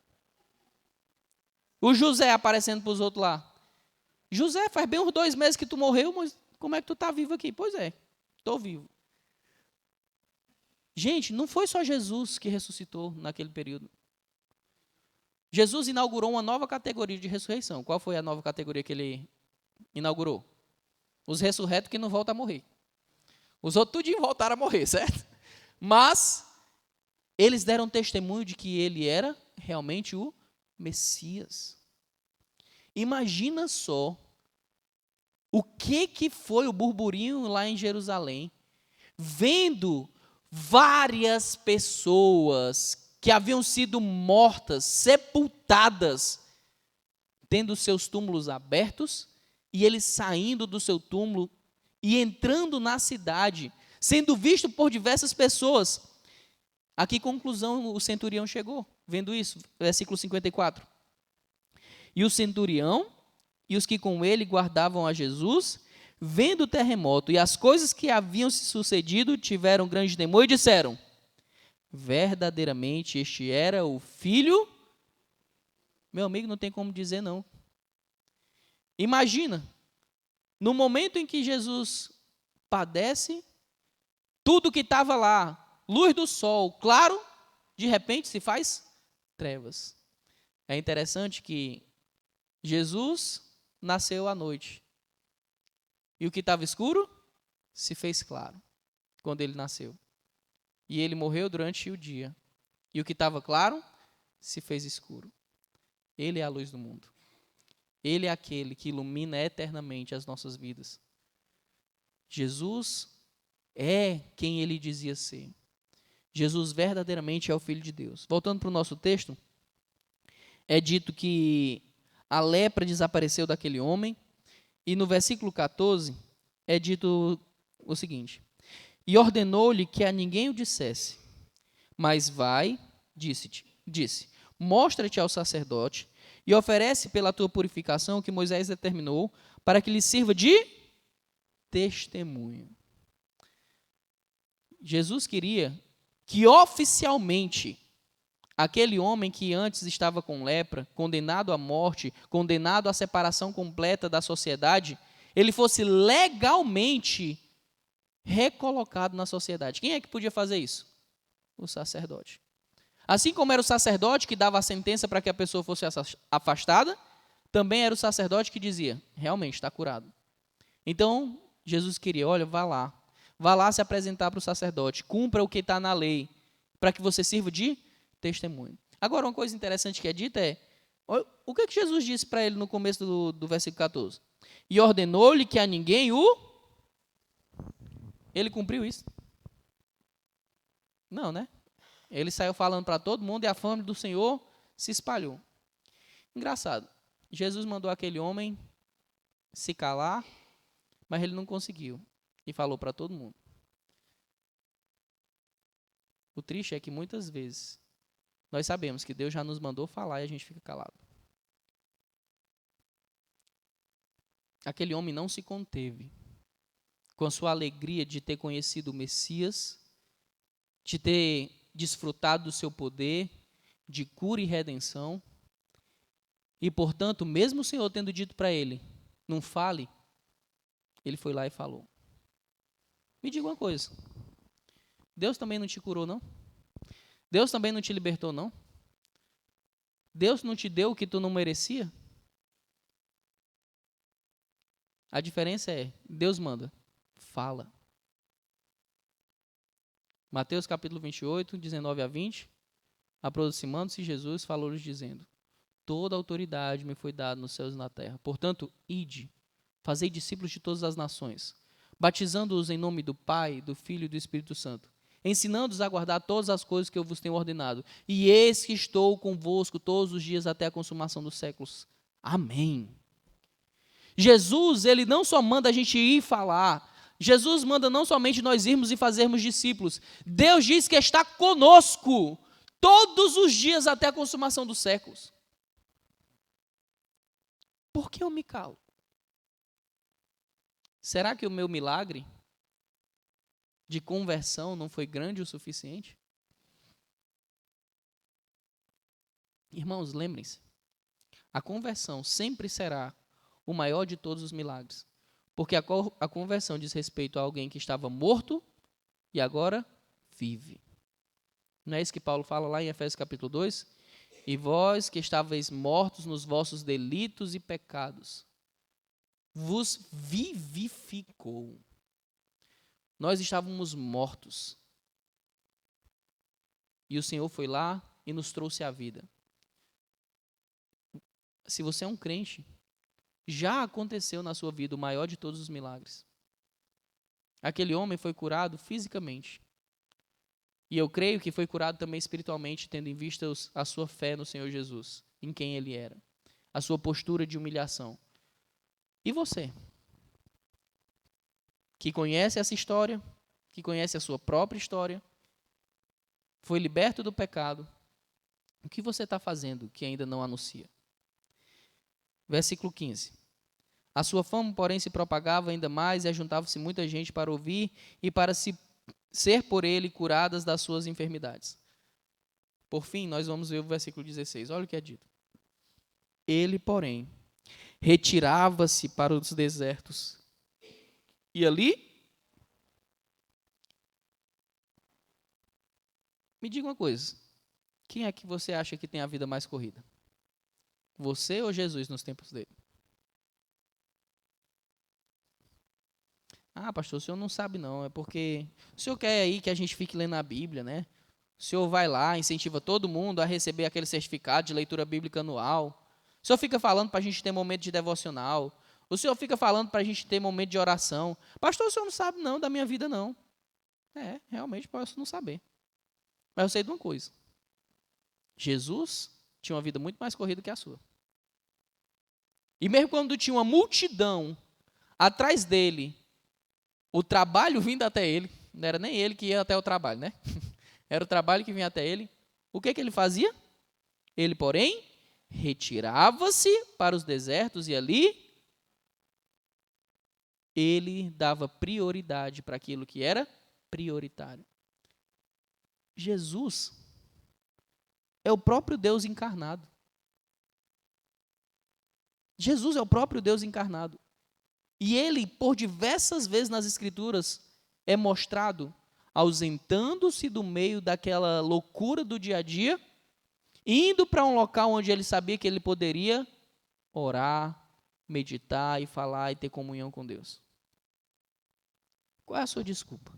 O José aparecendo para os outros lá. José, faz bem uns 2 meses que tu morreu, mas como é que tu está vivo aqui? Pois é, estou vivo. Gente, não foi só Jesus que ressuscitou naquele período. Jesus inaugurou uma nova categoria de ressurreição. Qual foi a nova categoria que ele inaugurou? Os ressurretos que não voltam a morrer. Os outros tudinho voltaram a morrer, certo? Mas eles deram testemunho de que ele era realmente o Messias. Imagina só o que foi o burburinho lá em Jerusalém, vendo várias pessoas que haviam sido mortas, sepultadas, tendo seus túmulos abertos, e ele saindo do seu túmulo e entrando na cidade, sendo visto por diversas pessoas. A que conclusão o centurião chegou, vendo isso? Versículo 54. E o centurião e os que com ele guardavam a Jesus, vendo o terremoto e as coisas que haviam se sucedido, tiveram grande temor e disseram: verdadeiramente este era o filho. Meu amigo, não tem como dizer não. Imagina, no momento em que Jesus padece, tudo que estava lá, luz do sol, claro, de repente se faz trevas. É interessante que Jesus nasceu à noite. E o que estava escuro se fez claro quando ele nasceu. E ele morreu durante o dia. E o que estava claro se fez escuro. Ele é a luz do mundo. Ele é aquele que ilumina eternamente as nossas vidas. Jesus é quem ele dizia ser. Jesus verdadeiramente é o Filho de Deus. Voltando para o nosso texto, é dito que a lepra desapareceu daquele homem, e no versículo 14 é dito o seguinte: e ordenou-lhe que a ninguém o dissesse, mas vai, disse, mostra-te ao sacerdote e oferece pela tua purificação o que Moisés determinou, para que lhe sirva de testemunho. Jesus queria que oficialmente aquele homem que antes estava com lepra, condenado à morte, condenado à separação completa da sociedade, ele fosse legalmente recolocado na sociedade. Quem é que podia fazer isso? O sacerdote. Assim como era o sacerdote que dava a sentença para que a pessoa fosse afastada, também era o sacerdote que dizia: realmente está curado. Então, Jesus queria: olha, vá lá se apresentar para o sacerdote, cumpra o que está na lei, para que você sirva de testemunho. Agora, uma coisa interessante que é dita é: o que Jesus disse para ele no começo do versículo 14? E ordenou-lhe que a ninguém o... Ele cumpriu isso? Não, né? Ele saiu falando para todo mundo e a fama do Senhor se espalhou. Engraçado. Jesus mandou aquele homem se calar, mas ele não conseguiu. E falou para todo mundo. O triste é que muitas vezes nós sabemos que Deus já nos mandou falar e a gente fica calado. Aquele homem não se conteve com a sua alegria de ter conhecido o Messias, de ter desfrutado do seu poder de cura e redenção. E, portanto, mesmo o Senhor tendo dito para ele: não fale, ele foi lá e falou. Me diga uma coisa: Deus também não te curou, não? Deus também não te libertou, não? Deus não te deu o que tu não merecia? A diferença é: Deus manda, fala. Mateus capítulo 28, 19 a 20. Aproximando-se Jesus, falou-lhes dizendo: toda autoridade me foi dada nos céus e na terra. Portanto, ide, fazei discípulos de todas as nações, batizando-os em nome do Pai, do Filho e do Espírito Santo, ensinando-os a guardar todas as coisas que eu vos tenho ordenado. E eis que estou convosco todos os dias até a consumação dos séculos. Amém. Jesus, ele não só manda a gente ir falar. Jesus manda não somente nós irmos e fazermos discípulos, Deus diz que está conosco todos os dias até a consumação dos séculos. Por que eu me calo? Será que o meu milagre de conversão não foi grande o suficiente? Irmãos, lembrem-se, a conversão sempre será o maior de todos os milagres, porque a conversão diz respeito a alguém que estava morto e agora vive. Não é isso que Paulo fala lá em Efésios capítulo 2? E vós que estáveis mortos nos vossos delitos e pecados, vos vivificou. Nós estávamos mortos. E o Senhor foi lá e nos trouxe a vida. Se você é um crente, já aconteceu na sua vida o maior de todos os milagres. Aquele homem foi curado fisicamente. E eu creio que foi curado também espiritualmente, tendo em vista a sua fé no Senhor Jesus, em quem Ele era, a sua postura de humilhação. E você, que conhece essa história, que conhece a sua própria história, foi liberto do pecado, o que você está fazendo que ainda não anuncia? Versículo 15. A sua fama, porém, se propagava ainda mais e ajuntava-se muita gente para ouvir e para ser por ele curadas das suas enfermidades. Por fim, nós vamos ver o versículo 16. Olha o que é dito. Ele, porém, retirava-se para os desertos. E ali? Me diga uma coisa. Quem é que você acha que tem a vida mais corrida? Você ou Jesus nos tempos dele? Ah, pastor, o senhor não sabe não. É porque o senhor quer aí que a gente fique lendo a Bíblia, né? O senhor vai lá, incentiva todo mundo a receber aquele certificado de leitura bíblica anual. O senhor fica falando para a gente ter momento de devocional. O senhor fica falando para a gente ter momento de oração. Pastor, o senhor não sabe não da minha vida não. É, realmente posso não saber. Mas eu sei de uma coisa. Jesus tinha uma vida muito mais corrida que a sua. E mesmo quando tinha uma multidão atrás dele, o trabalho vindo até ele, não era nem ele que ia até o trabalho, né? Era o trabalho que vinha até ele. O que ele fazia? Ele, porém, retirava-se para os desertos e ali ele dava prioridade para aquilo que era prioritário. Jesus é o próprio Deus encarnado. Jesus é o próprio Deus encarnado. E ele, por diversas vezes nas Escrituras, é mostrado ausentando-se do meio daquela loucura do dia a dia, indo para um local onde ele sabia que ele poderia orar, meditar e falar e ter comunhão com Deus. Qual é a sua desculpa?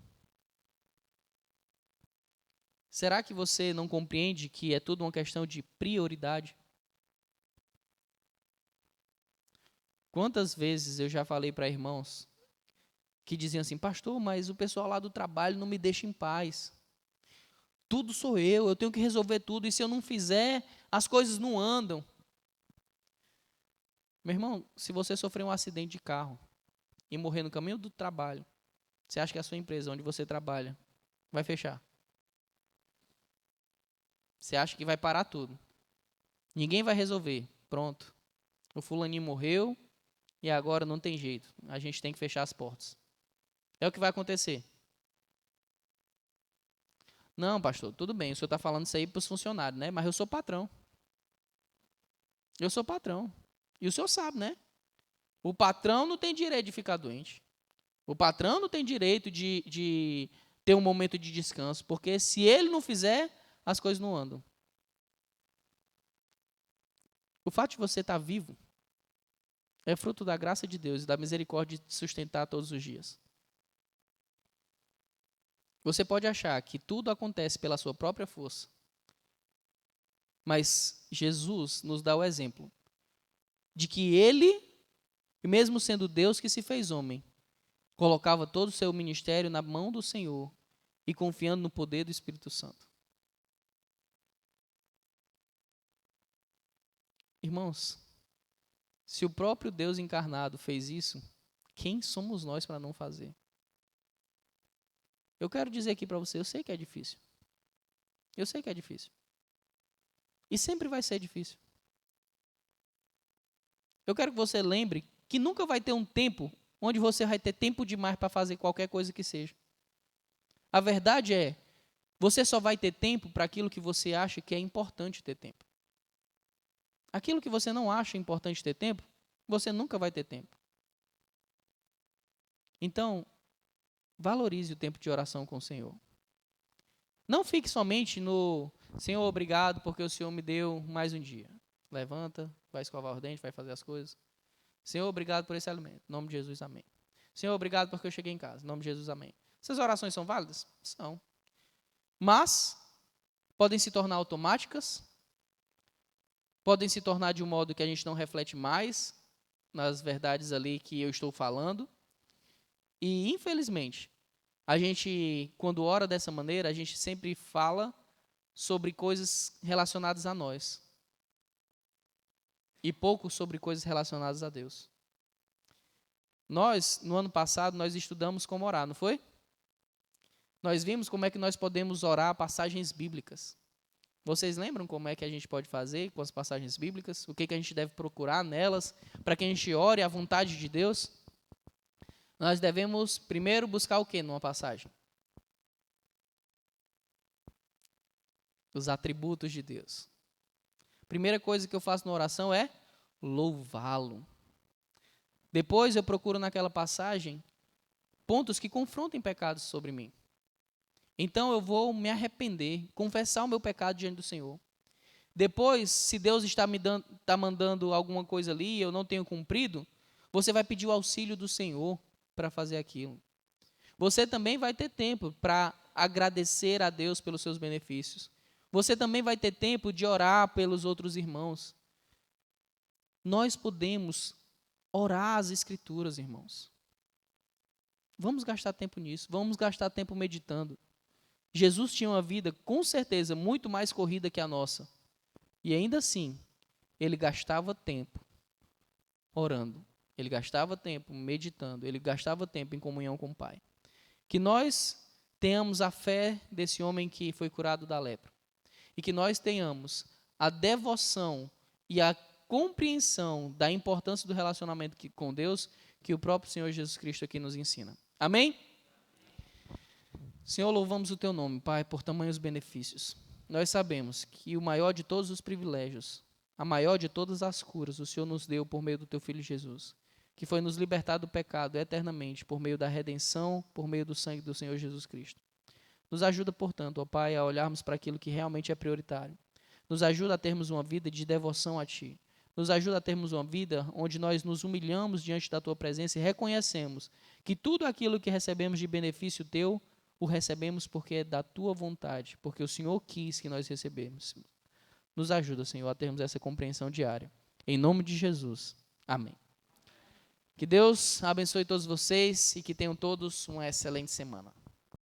Será que você não compreende que é tudo uma questão de prioridade? Quantas vezes eu já falei para irmãos que diziam assim, pastor, mas o pessoal lá do trabalho não me deixa em paz. Tudo sou eu tenho que resolver tudo, e se eu não fizer, as coisas não andam. Meu irmão, se você sofrer um acidente de carro e morrer no caminho do trabalho, você acha que a sua empresa onde você trabalha vai fechar? Você acha que vai parar tudo? Ninguém vai resolver. Pronto. O fulaninho morreu e agora não tem jeito. A gente tem que fechar as portas. É o que vai acontecer. Não, pastor, tudo bem. O senhor está falando isso aí para os funcionários, né? Mas eu sou patrão. Eu sou patrão. E o senhor sabe, né? O patrão não tem direito de ficar doente. O patrão não tem direito de ter um momento de descanso. Porque se ele não fizer, as coisas não andam. O fato de você estar vivo é fruto da graça de Deus e da misericórdia de te sustentar todos os dias. Você pode achar que tudo acontece pela sua própria força, mas Jesus nos dá o exemplo de que ele, mesmo sendo Deus que se fez homem, colocava todo o seu ministério na mão do Senhor e confiando no poder do Espírito Santo. Irmãos, se o próprio Deus encarnado fez isso, quem somos nós para não fazer? Eu quero dizer aqui para você, eu sei que é difícil. Eu sei que é difícil. E sempre vai ser difícil. Eu quero que você lembre que nunca vai ter um tempo onde você vai ter tempo demais para fazer qualquer coisa que seja. A verdade é, você só vai ter tempo para aquilo que você acha que é importante ter tempo. Aquilo que você não acha importante ter tempo, você nunca vai ter tempo. Então, valorize o tempo de oração com o Senhor. Não fique somente no Senhor, obrigado porque o Senhor me deu mais um dia. Levanta, vai escovar os dentes, vai fazer as coisas. Senhor, obrigado por esse alimento. Em nome de Jesus, amém. Senhor, obrigado porque eu cheguei em casa. Em nome de Jesus, amém. Essas orações são válidas? São. Mas podem se tornar automáticas, podem se tornar de um modo que a gente não reflete mais nas verdades ali que eu estou falando. E, infelizmente, a gente, quando ora dessa maneira, a gente sempre fala sobre coisas relacionadas a nós. E pouco sobre coisas relacionadas a Deus. Nós, no ano passado, nós estudamos como orar, não foi? Nós vimos como é que nós podemos orar passagens bíblicas. Vocês lembram como é que a gente pode fazer com as passagens bíblicas? O que a gente deve procurar nelas para que a gente ore à vontade de Deus? Nós devemos primeiro buscar o que numa passagem? Os atributos de Deus. Primeira coisa que eu faço na oração é louvá-lo. Depois eu procuro naquela passagem pontos que confrontem pecados sobre mim. Então eu vou me arrepender, confessar o meu pecado diante do Senhor. Depois, se Deus está mandando alguma coisa ali e eu não tenho cumprido, você vai pedir o auxílio do Senhor para fazer aquilo. Você também vai ter tempo para agradecer a Deus pelos seus benefícios. Você também vai ter tempo de orar pelos outros irmãos. Nós podemos orar as Escrituras, irmãos. Vamos gastar tempo nisso, vamos gastar tempo meditando. Jesus tinha uma vida, com certeza, muito mais corrida que a nossa. E ainda assim, ele gastava tempo orando. Ele gastava tempo meditando. Ele gastava tempo em comunhão com o Pai. Que nós tenhamos a fé desse homem que foi curado da lepra. E que nós tenhamos a devoção e a compreensão da importância do relacionamento com Deus que o próprio Senhor Jesus Cristo aqui nos ensina. Amém? Senhor, louvamos o Teu nome, Pai, por tamanhos benefícios. Nós sabemos que o maior de todos os privilégios, a maior de todas as curas, o Senhor nos deu por meio do Teu Filho Jesus, que foi nos libertar do pecado eternamente, por meio da redenção, por meio do sangue do Senhor Jesus Cristo. Nos ajuda, portanto, ó Pai, a olharmos para aquilo que realmente é prioritário. Nos ajuda a termos uma vida de devoção a Ti. Nos ajuda a termos uma vida onde nós nos humilhamos diante da Tua presença e reconhecemos que tudo aquilo que recebemos de benefício Teu, o recebemos porque é da Tua vontade, porque o Senhor quis que nós recebemos. Nos ajuda, Senhor, a termos essa compreensão diária. Em nome de Jesus. Amém. Que Deus abençoe todos vocês e que tenham todos uma excelente semana.